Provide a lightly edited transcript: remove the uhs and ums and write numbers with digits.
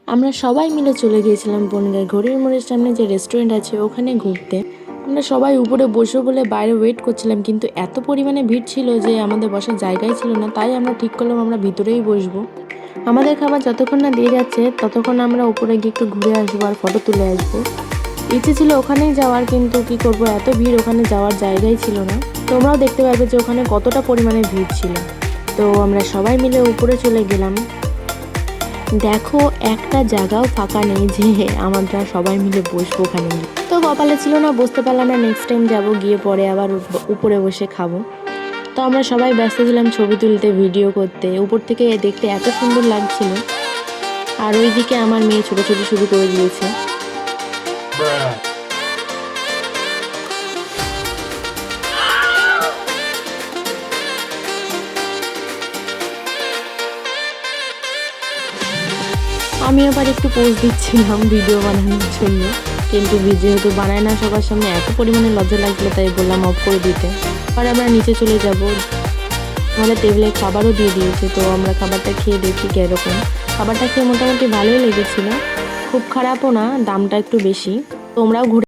আমরা সবাই মিলে চলে গিয়েছিলাম বনগাঁয় ঘড়ির মোড়ের সামনে যে রেস্টুরেন্ট আছে ওখানে ঘুরতে। আমরা সবাই উপরে বসবো বলে বাইরে ওয়েট করছিলাম, কিন্তু এত পরিমাণে ভিড় ছিল যে আমাদের বসার জায়গাই ছিল না। তাই আমরা ঠিক করলাম আমরা ভিতরেই বসবো। আমাদের খাবার যতক্ষণ না দিয়ে যাচ্ছে ততক্ষণ আমরা উপরে গিয়ে একটু ঘুরে আসবো আর ফটো তুলে আসবো। ইচ্ছে ছিল ওখানেই যাওয়ার, কিন্তু কি করব, এত ভিড়, ওখানে যাওয়ার জায়গাই ছিল না। তোমরাও দেখতে পারবে যে ওখানে কতটা পরিমাণে ভিড় ছিল। তো আমরা সবাই মিলে উপরে চলে গেলাম। দেখো একটা জায়গাও ফাঁকা নেই যে আমরা সবাই মিলে বসবো ওখানে গিয়ে। তো কপালে ছিল না, বসতে পারলাম না। নেক্সট টাইম যাবো, গিয়ে পরে আবার উপরে বসে খাবো। তো আমরা সবাই ব্যস্ত ছিলাম ছবি তুলতে, ভিডিও করতে। উপর থেকে দেখতে এত সুন্দর লাগছিল। আর ওইদিকে আমার মেয়ে ছোটাছুটি শুরু করে দিয়েছে। আমি আবার একটু পোজ দিচ্ছিলাম ভিডিও বানানোর জন্য, কিন্তু যেহেতু বানায় না সবার সামনে, এত পরিমাণে লজ্জা লাগছিল তাই বললাম অফ করে দিতে। আর আমরা নিচে চলে যাব। আমাদের টেবিলে খাবারও দিয়ে দিয়েছে, তো আমরা খাবারটা খেয়ে দেখি কীরকম। খাবারটা খেয়ে মোটামুটি ভালোই লেগেছিলো, খুব খারাপও না, দামটা একটু বেশি। তোমরাও ঘুরে